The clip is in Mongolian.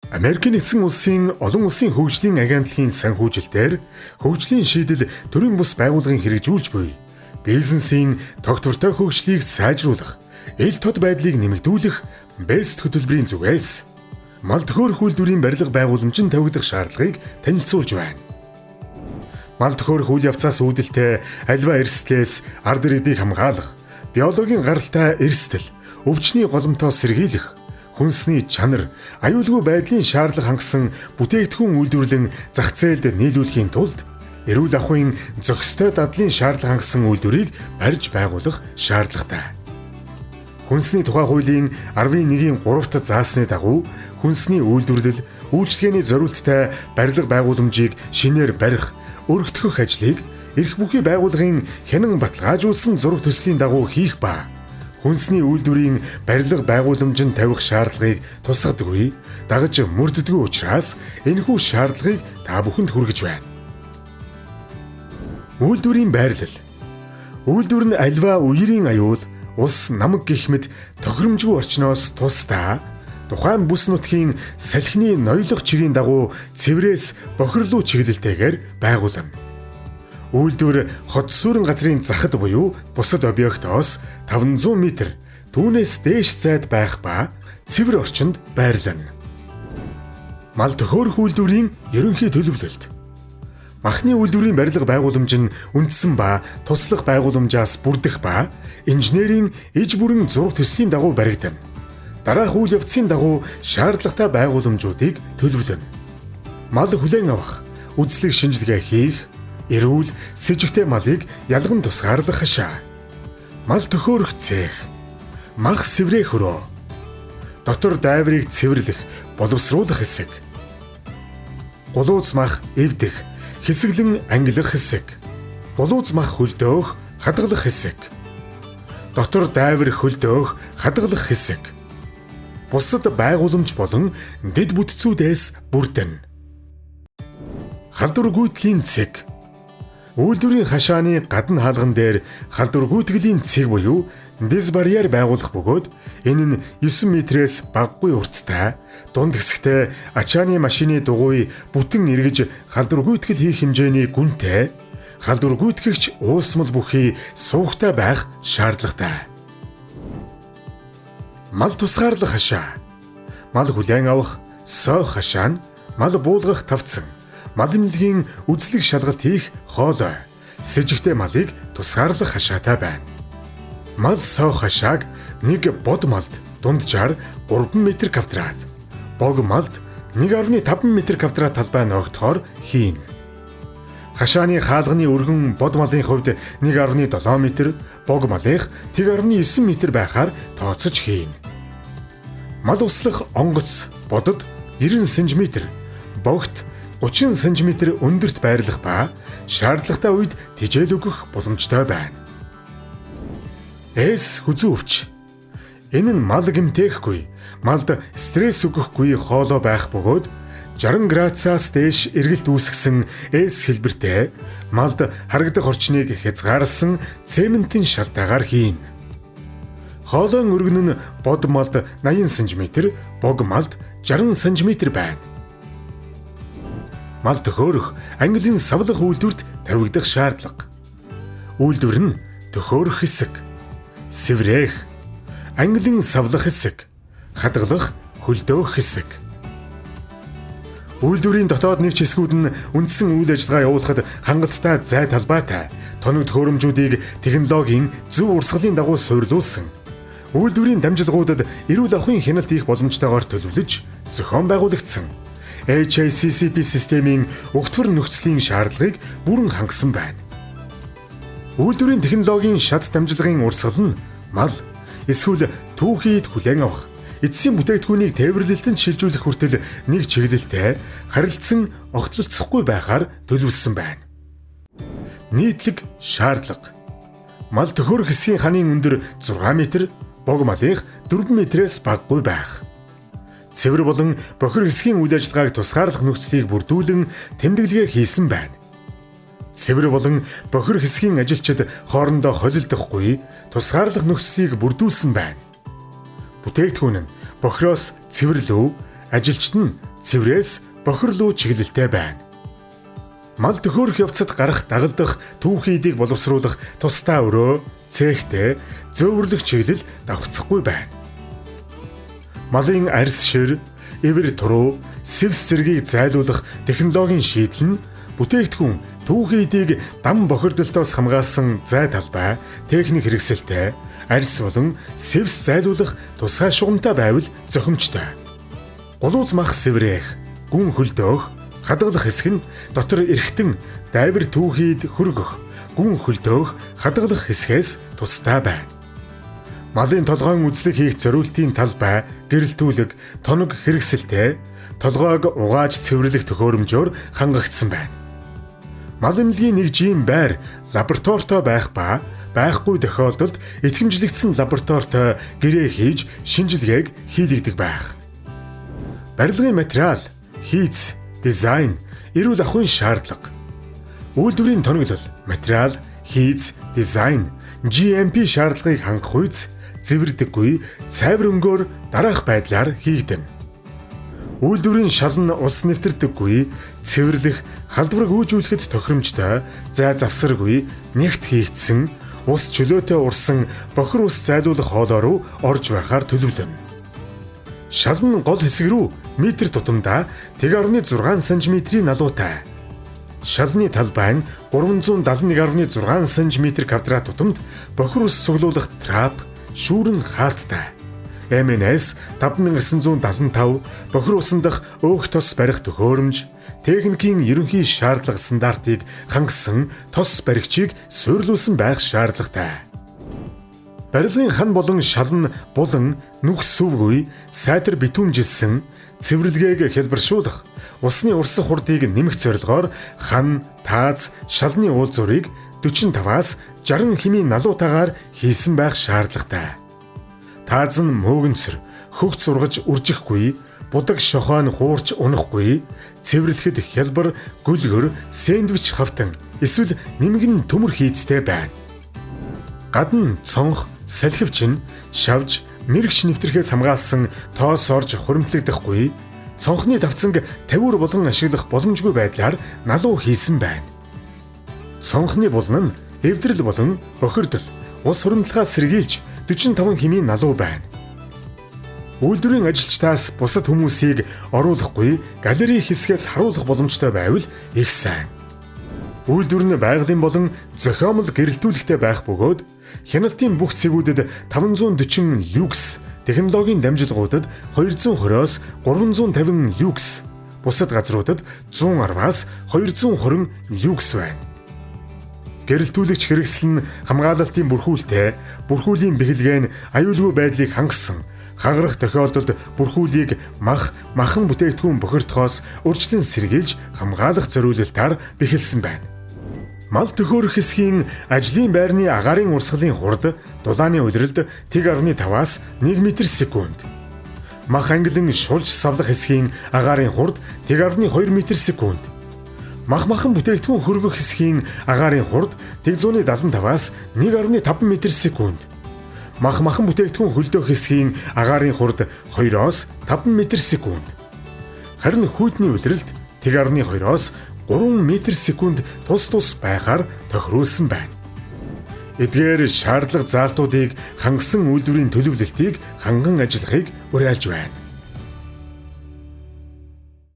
Америкийн нэгдсэн улсын олон улсын хөгжлийн агентлагийн санхүүжилтээр хөгжлийн шийдэл төрийн бус байгууллагын хэрэгжүүлж буй бизнесийн тогтвортой хөгжлийг сайжруулах, ил тод байдлыг нэмэгдүүлэх BEST хөтөлбөрийн зүгээс мал төхөөрөх үйлдвэрийн барилга байгууламжинд тавигдах шаардлагыг танилцуулж байна. Мал төхөөрөх үйл явцаас үүдэлтэй аливаа эрсдлээс ард иргэдийг хамгаалах, биологийн гаралтай эрсдэл, өвчний голомтоос сэргийлэх, хүнсний чанар, аюулгүй байдлын шаардлага хангасан бүтээгдэхүүн үйлдвэрлэн зах зээлд нийлүүлэхийн тулд эрүүл ахуйн зохистой дадлын шаардлага хангасан үйлдвэрийг барьж байгуулах шаардлагатай. Хүнсний тухай хуулийн 11-3-т заасны дагуу хүнсний үйлдвэрлэл, үйлчлэгээний зориулттай барилга байгууламжийг шинээр барих, өргөтгөх ажлыг эрх бүхий байгууллагын хянан баталгаажуулсан зураг төслийн дагуу хийх ба хүнсний үйлдвэрийн барилга байгууламжинд тавих шаардлагыг тусгадаггүй, дагаж мөрддөггүй учраас энэхүү шаардлагыг та бүхэнд хүргэж байна. Үйлдвэрийн байрлал. Үйлдвэр нь аливаа үерийн аюул, ус, намаг гэх мэт тохиромжгүй орчноос тусдаа тухайн бүс нутгийн салхины ноёлох чигийн дагуу цэврээс бохирлуу чиглэлтэйгээр байгуулна. Үйлдвэр хот сүрэн газрын захад буюу бусад объектоос 500 м түүнээс дээш зайд байх ба цэвэр орчинд байрлана. Мал төхөөрөх үйлдвэрийн ерөнхий төлөвлөлт. Махны үйлдвэрийн барилга байгууламж нь үндсэн ба туслах байгууламжаас бүрдэх ба инженерийн иж бүрэн зураг төслийн дагуу баригдана. Дараах үйл явцын дагуу шаардлагатай байгууламжуудыг төлөвлөнө. Мал хүлээн авах, үзлэг шинжилгээ хийх, эрүүл, сэжигтэй малыг ялган тусгаарлах хашаа. Мал төхөөрөх цех. Мах сэврээ хөрөө. Дотор дайврыг цэвэрлэх, боловсруулах хэсэг. Гулууз мах эвдэх, хэсэглэн ангилах хэсэг. Гулууз мах хөлдөөх, хадгалах хэсэг. Дотор дайвар хөлдөөх, хадгалах хэсэг. Бусад байгууламж болон дэд бүтцүүдээс бүрдэнэ. Халдвар гүйтгэлийн цэг. Үйлдвэрийн хашааны гадна хаалган дээр халдвар гүйтгэлийн цэг буюу дисбарьер байгуулах бөгөөд энэ нь 9 м-ээс багагүй урттай, дунд хэсэгтээ ачааны машины дугуй бүтэн эргэж халдвар гүйтгэл хийх хэмжээний гүнтэй, халдвар гүйтгэгч уусмал бүхий суухтай байх шаардлагатай. Мал тусгаарлах хашаа. Мал хүлээн авах, сойх хашаа нь мал буулгах тавцан, мал эмнэлгийн үзлэг шалгалт хийх хоолой, сэжигтэй малыг тусгаарлах хашаатай байна. Мал сойх хашааг нэг бод малд дунджаар 3 м квадрат, бог малд 1.5 м квадрат талбай ногдохоор хийн. Хашааны хаалганы өргөн бод малын хувьд 1.7 м, бог малынх 1.9 м байхаар тооцож хийн. Мал услах онгоц бодод 90 см, богт 30 см өндөрт байрлах ба шаардлагатай үед тижээл өгөх боломжтой байна. Эс хүзүүвч. Энэ нь мал гэмтээхгүй, малд стресс өгөхгүй хоолой байх бөгөөд 60 градусаас дээш эргэлт үүсгэсэн эс хэлбэртэй малд харагдах орчныг хязгаарласан цементийн шалтаагаар хийн. Хоолойн өргөн нь бод малд 80 см, бог малд 60 см байна. Мал төхөөрөх, ангилын савлах үйлдвэрт тавигдах шаардлага. Үйлдвэр нь төхөөрөх хэсэг, сэврээх, ангилын савлах хэсэг, хадгалах, хөлдөөх хэсэг. Үйлдвэрийн дотоод нэгж хэсгүүд нь үндсэн үйл ажиллагаа явуулахад хангалттай зай талбайтай, тоног төхөөрөмжүүдийг технологийн зөв урсгалын дагуу суйрлуулсан. Үйлдвэрийн дамжлагуудад эрүүл ахуйн хяналт хийх боломжтойгоор төлөвлөж, зохион байгуулагдсан. HACCP системийн өгтвөр нөхцөлийн шаардлагыг бүрэн хангасан байна. Үйлдвэрийн технологийн шат дамжлагын урсгал нь мал, эсвэл түүхийд хүлээн авах, эцсийн бүтээгдэхүүнийг тээвэрлэлтэнд шилжүүлэх хүртэл нэг чиглэлтэй харилцсан огтлолцохгүй байхаар төлөвлөсөн байна. Нийтлэг шаардлага. Мал төхөөрөх хэсгийн ханын өндөр 6 м, бог малынх 4 м-ээс багагүй байх. Цэвэр болон бохир хэсгийн үйл ажиллагааг тусгаарлах нөхцөлийг бүрдүүлэн тэмдэглэгээ хийсэн байна. Цэвэр болон бохир хэсгийн ажилчид хоорондоо холилдохгүй тусгаарлах нөхцөлийг бүрдүүлсэн байна. Бүтээгдэхүүн нь бохироос цэвэрлүү, ажилчид нь цэврээс бохир руу чиглэлтэй байна. Мал төхөөрөх явцад гарах дагалдах түүхийдийг боловсруулах тусдаа өрөө, цэхтэй, зөөвөрлөх чиглэл давхцахгүй байна. Малын арьс шир, эвэр туруу, сэвс зэргийг зайлуулах технологийн шийдэл нь бүтээгдэхүүн түүхийдийг дам бохирдолтоос хамгаалсан зай талбай, техник хэрэгсэлтэй, арьс болон сэвс зайлуулах тусгай шугамтай байвал зохимжтой. Гулууз мах сэврэх, гүн хөлдөөх, хадгалах хэсэг нь дотор эрхтэн дайвар түүхийд хөргөх, гүн хөлдөөх, хадгалах хэсгээс тустай байна. Малын толгойн үзлэг хийх зориултын талбай, гэрэлтүүлэг, тоног хэрэгсэлтэй, толгойг угааж цэвэрлэх төхөөрөмжөөр хангагдсан байна. Мал эмнэлгийн нэг жим байр лабораторитой байх ба байхгүй тохиолдолд итгэмжлэгдсэн лабораторитой гэрээ хийж шинжилгээг хийлгдэг байх. Барилгын материал, хийц, дизайн, эрүүл ахуйн шаардлага. Үйлдвэрийн тоноглол, материал, хийц, дизайн, GMP шаардлагыг хангах үйс зэвэрдэггүй цайвар өнгөөр дараах байдлаар хийгдэнэ. Үйлдвэрийн шалан ус нэвтэрдэггүй, цэвэрлэх, халдварг үүжүүлэхэд тохиромжтой, зай завсаргүй, нягт хийгдсэн, ус чөлөөтэй урсан бохир ус зайлуулах хоолой руу орж байхаар төлөвлөнө. Шалан гол хэсэг рүү метр тутамдаа 1.6 см налуутай. Шалны талбай нь 371.6 см квадрат тутамд бохир ус цуглуулах трап, шүүрэн хаалттай. МНС 5975 бохир усан дах өөх тос барих төхөөрөмж, техникийн ерөнхий шаардлага стандартыг хангасан тос баригчийг суйрлуулсан байх шаардлагатай. Барилгын хан болон шалан булан нүх сүвгүй сайтар битүүмжилсэн цэвэрлэгээг хэлбэршүүлэх, усны урсах хурдыг нэмэх зорилгоор хан, тааз, шалны уулзуурыг 45-аас 60 хэмийн налуутаагаар хийсэн байх шаардлагатай. Тааз нь мөөгөнцөр, хөгц ургаж үржихгүй, будаг шохойн хуурч унахгүй, цэвэрлэхэд хялбар, гүлгөр, сэндвич хавтан, эсвэл нэмгэн төмөр хийцтэй байна. Гадна цонх, салхивч нь шавж, мэрэгч нэвтрхээс хамгаалсан тоос орж хуримтлагдахгүй, цонхны давцанг тавиур болгон ашиглах боломжгүй байдлаар налуу хийсэн байна. Цонхны булан нь эвдрэл болон бохирдол, ус хуримтлагаас сэргийлж 45 хэмийн налуу байна. Үйлдвэрийн ажилчдаас бусад хүмүүсийг оруулахгүй галерей хэсгээс харуулах боломжтой байвал их сайн. Үйлдвэр нь байгалийн болон зохиомл гэрэлтүүлэгтэй байх бөгөөд хяналтын бүх цэгүүдэд 540 люкс, технологийн дамжилгуудад 220-оос 350 люкс, бусад газруудад 110-аас 220 люкс байна. Гэрэлтүүлэгч хэрэгсэл нь хамгаалалтын бүрхүүлтэй, бүрхүүлийн бэхэлгээ нь аюулгүй байдлыг хангасан, хагарах тохиолдолд бүрхүүлийг махан бүтээгдэхүүн бохирдохоос урьдчилан сэргийлж хамгаалах зориулалтаар бэхэлсэн байна. Мал төхөөрөх хэсгийн ажлын байрны агаарын урсгалын хурд дулааны улиралд 1.5-аас 1 м/сек. Мах ангилан шулж савлах хэсгийн агаарын хурд 1.2 м/сек. Махан бүтээгдэхүүн хөргөх хэсгийн агаарын хурд 175-аас 1.5 м/сек. Махан бүтээгдэхүүн хөлдөөх хэсгийн агаарын хурд 2-оос 5 м/сек. Харин хүйтний улиралд 1.2-оос 3 м/сек тус байхаар тохируулсан байна. Эдгээр шаардлага заалтуудыг хангасан үйлдвэрийн төлөвлөлтийг ханган ажиллахыг уриалж байна.